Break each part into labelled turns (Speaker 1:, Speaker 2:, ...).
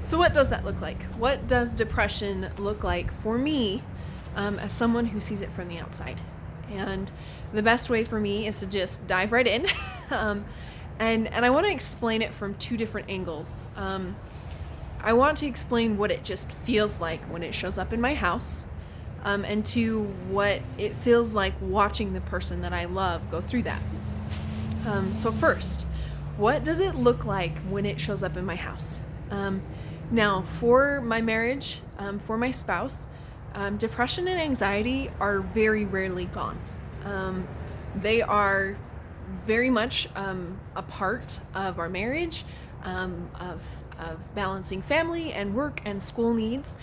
Speaker 1: So what does that look like? What does depression look like for me as someone who sees it from the outside? And the best way for me is to just dive right in. And I want to explain it from two different angles. I want to explain what it just feels like when it shows up in my house, and to what it feels like watching the person that I love go through that. So first, what does it look like when it shows up in my house? Now, for my marriage, for my spouse, depression and anxiety are very rarely gone. They are very much a part of our marriage, of balancing family and work and school needs,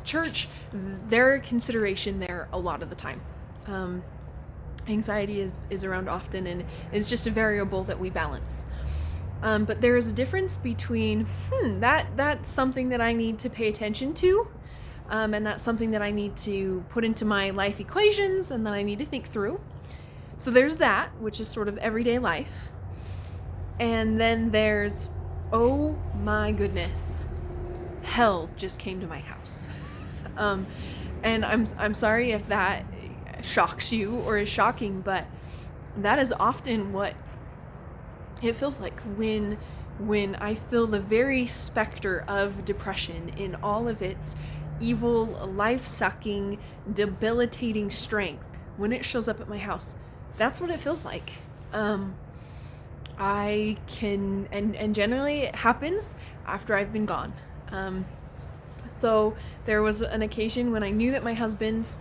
Speaker 1: church. They're a consideration there a lot of the time. Anxiety is around often, and it's just a variable that we balance. But there is a difference between that's something that I need to pay attention to, and that's something that I need to put into my life equations and that I need to think through. So there's that, which is sort of everyday life. And then there's, oh my goodness, hell just came to my house. And I'm sorry if that shocks you or is shocking, but that is often what it feels like when I feel the very specter of depression in all of its evil, life-sucking, debilitating strength. When it shows up at my house, that's what it feels like. I can, and generally it happens after I've been gone. So there was an occasion when I knew that my husband's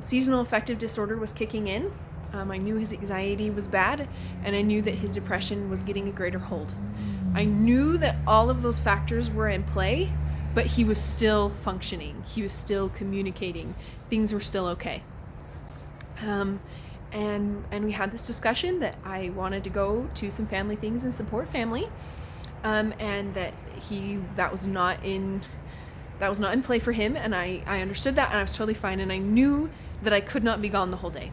Speaker 1: seasonal affective disorder was kicking in. I knew his anxiety was bad, and I knew that his depression was getting a greater hold. I knew that all of those factors were in play, but he was still functioning. He was still communicating. Things were still okay. And we had this discussion that I wanted to go to some family things and support family, and that was not in play for him, and I understood that, and I was totally fine, and I knew that I could not be gone the whole day.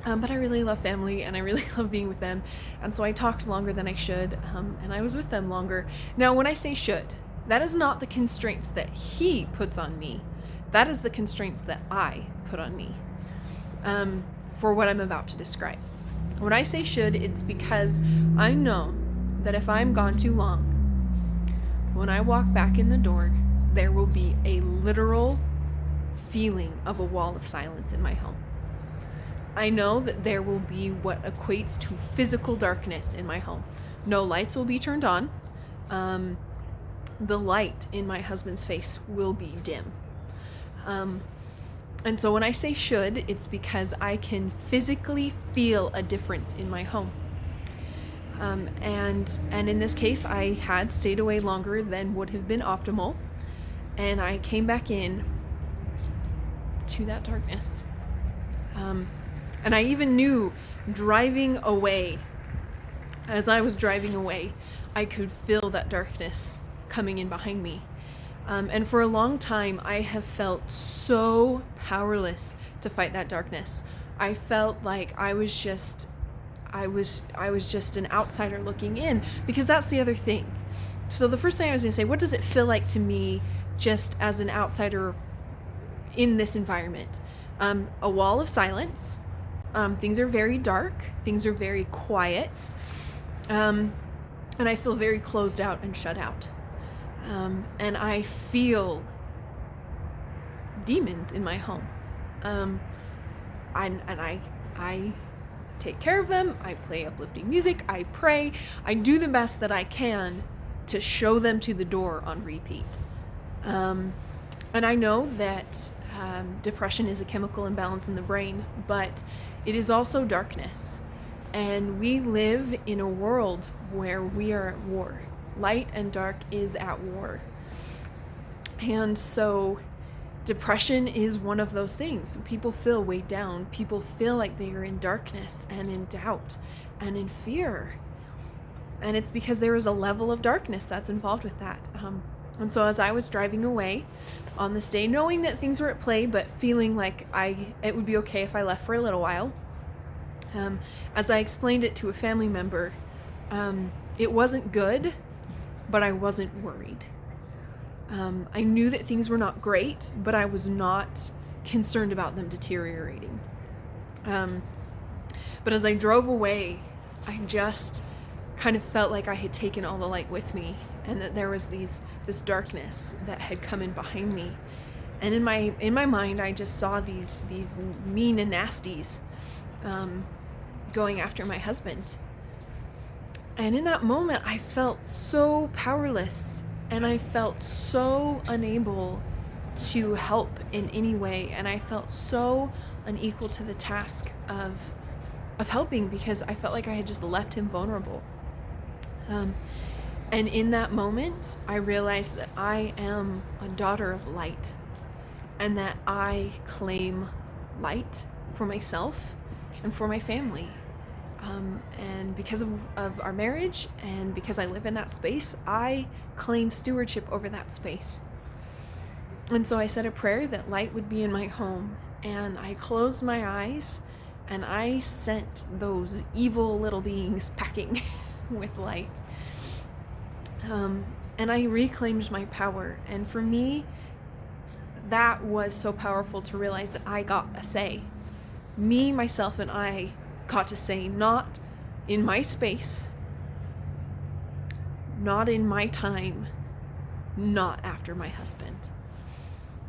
Speaker 1: But I really love family, and I really love being with them, and so I talked longer than I should, and I was with them longer. Now, when I say should, that is not the constraints that he puts on me. That is the constraints that I put on me, for what I'm about to describe. When I say should, it's because I know that if I'm gone too long, when I walk back in the door, there will be a literal feeling of a wall of silence in my home. I know that there will be what equates to physical darkness in my home. No lights will be turned on. The light in my husband's face will be dim. And so when I say should, it's because I can physically feel a difference in my home. And in this case, I had stayed away longer than would have been optimal. And I came back in to that darkness. And I even knew driving away, as I was driving away, I could feel that darkness coming in behind me. And for a long time, I have felt so powerless to fight that darkness. I felt like I was just an outsider looking in, because that's the other thing. So the first thing I was going to say, what does it feel like to me just as an outsider in this environment? A wall of silence. Things are very dark. Things are very quiet. And I feel very closed out and shut out. And I feel demons in my home. And I take care of them. I play uplifting music. I pray. I do the best that I can to show them to the door on repeat. And I know that depression is a chemical imbalance in the brain, but it is also darkness. And we live in a world where we are at war. Light and dark is at war. And so depression is one of those things. People feel weighed down. People feel like they are in darkness and in doubt and in fear. And it's because there is a level of darkness that's involved with that. And so as I was driving away on this day, knowing that things were at play, but feeling like it would be okay if I left for a little while, as I explained it to a family member, it wasn't good, but I wasn't worried. I knew that things were not great, but I was not concerned about them deteriorating. But as I drove away, I just kind of felt like I had taken all the light with me, and that there was this darkness that had come in behind me. And in my mind, I just saw these mean and nasties going after my husband. And in that moment, I felt so powerless, and I felt so unable to help in any way, and I felt so unequal to the task of helping, because I felt like I had just left him vulnerable. And in that moment, I realized that I am a daughter of light, and that I claim light for myself and for my family. And because of our marriage, and because I live in that space, I claim stewardship over that space. And so I said a prayer that light would be in my home, and I closed my eyes, and I sent those evil little beings packing with light. And I reclaimed my power. And for me, that was so powerful to realize that I got a say. Me, myself, and I got to say, not in my space, not in my time, not after my husband.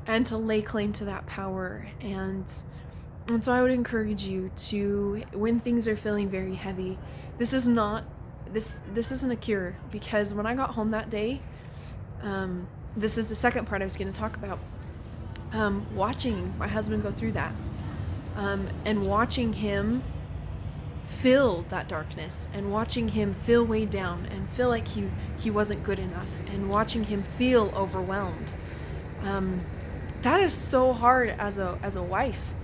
Speaker 1: And to lay claim to that power. And so I would encourage you to, when things are feeling very heavy, this isn't a cure, because when I got home that day, this is the second part I was going to talk about, watching my husband go through that, and watching him feel that darkness, and watching him feel weighed down and feel like he wasn't good enough, and watching him feel overwhelmed. That is so hard as a wife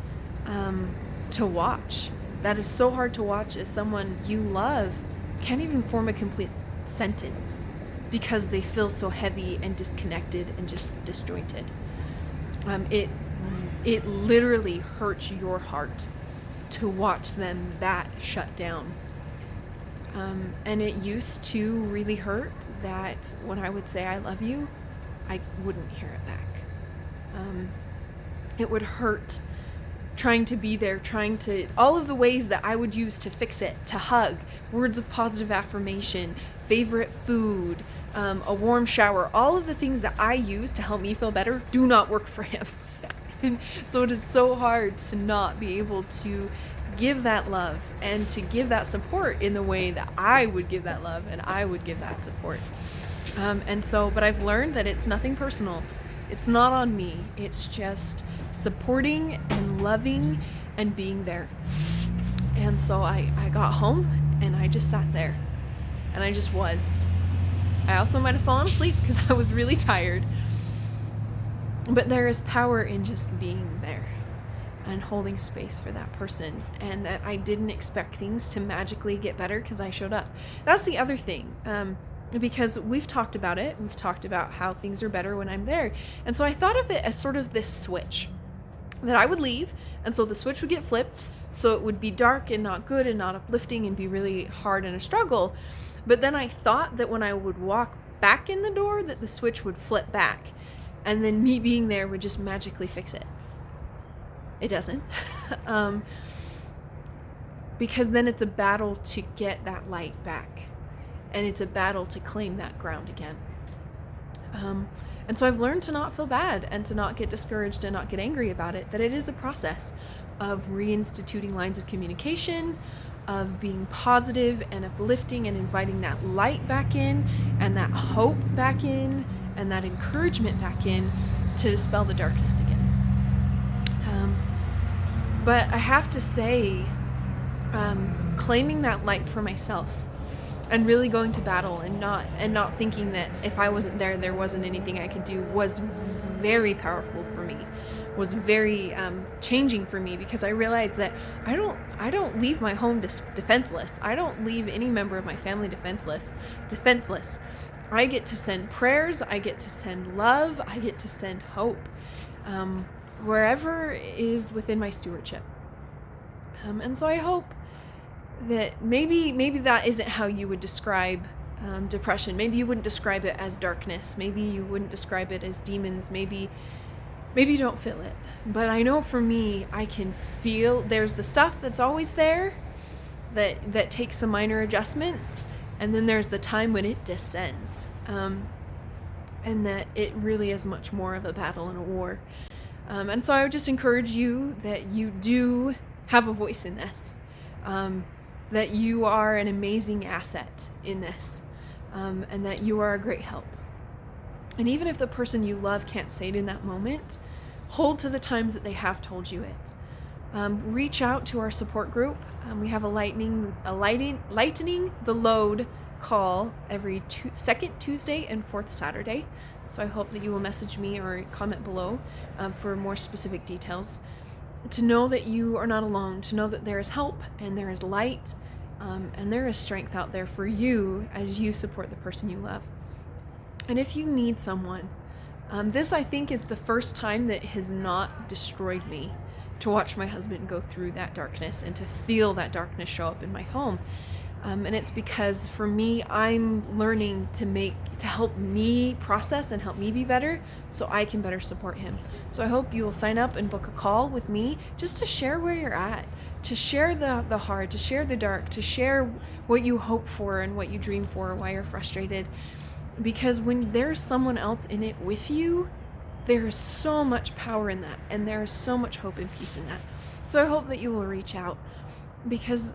Speaker 1: to watch. That is so hard to watch as someone you love can't even form a complete sentence because they feel so heavy and disconnected and just disjointed. It literally hurts your heart to watch them that shut down. And it used to really hurt that when I would say I love you, I wouldn't hear it back. It would hurt trying to be there, all of the ways that I would use to fix it, to hug, words of positive affirmation, favorite food, a warm shower, all of the things that I use to help me feel better do not work for him. And so it is so hard to not be able to give that love and to give that support in the way that I would give that love and I would give that support. But I've learned that it's nothing personal. It's not on me. It's just supporting and loving and being there. And so I got home and I just sat there and I just was. I also might have fallen asleep because I was really tired. But there is power in just being there and holding space for that person, and that I didn't expect things to magically get better because I showed up. That's the other thing. Because we've talked about it. We've talked about how things are better when I'm there. And so I thought of it as sort of this switch that I would leave. And so the switch would get flipped. So it would be dark and not good and not uplifting and be really hard and a struggle. But then I thought that when I would walk back in the door, that the switch would flip back. And then me being there would just magically fix it. It doesn't. Because then it's a battle to get that light back. And it's a battle to claim that ground again. And so I've learned to not feel bad and to not get discouraged and not get angry about it, that it is a process of reinstituting lines of communication, of being positive and uplifting and inviting that light back in and that hope back in and that encouragement back in to dispel the darkness again. But I have to say, claiming that light for myself and really going to battle and not thinking that if I wasn't there, there wasn't anything I could do was very powerful for me, was very changing for me, because I realized that I don't leave my home defenseless. I don't leave any member of my family defenseless. I get to send prayers, I get to send love, I get to send hope, wherever is within my stewardship. And so I hope that maybe that isn't how you would describe depression. Maybe you wouldn't describe it as darkness. Maybe you wouldn't describe it as demons. Maybe you don't feel it. But I know for me, I can feel there's the stuff that's always there that takes some minor adjustments, and then there's the time when it descends, and that it really is much more of a battle and a war. And so I would just encourage you that you do have a voice in this, that you are an amazing asset in this, and that you are a great help. And even if the person you love can't say it in that moment, hold to the times that they have told you it. Reach out to our support group. We have a lightening the load call every second Tuesday and fourth Saturday. So I hope that you will message me or comment below for more specific details. To know that you are not alone, to know that there is help and there is light, and there is strength out there for you as you support the person you love. And if you need someone, this I think is the first time that has not destroyed me, to watch my husband go through that darkness and to feel that darkness show up in my home. And it's because for me, I'm learning to help me process and help me be better so I can better support him. So I hope you will sign up and book a call with me just to share where you're at, to share the hard, to share the dark, to share what you hope for and what you dream for, why you're frustrated. Because when there's someone else in it with you, there's so much power in that, and there's so much hope and peace in that. So I hope that you will reach out, because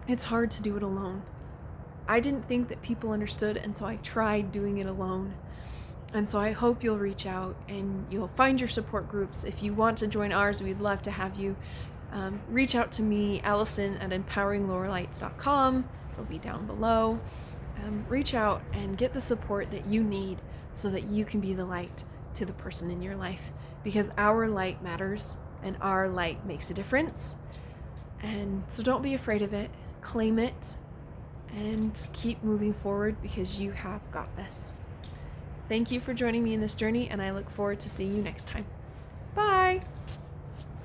Speaker 1: it's hard to do it alone. I didn't think that people understood, and so I tried doing it alone. And so I hope you'll reach out and you'll find your support groups. If you want to join ours, we'd love to have you. Reach out to me, Allison, at empoweringlowerlights.com. It'll be down below. Reach out and get the support that you need so that you can be the light to the person in your life, because our light matters and our light makes a difference. And so don't be afraid of it. Claim it and keep moving forward, because you have got this. Thank you for joining me in this journey, and I look forward to seeing you next time.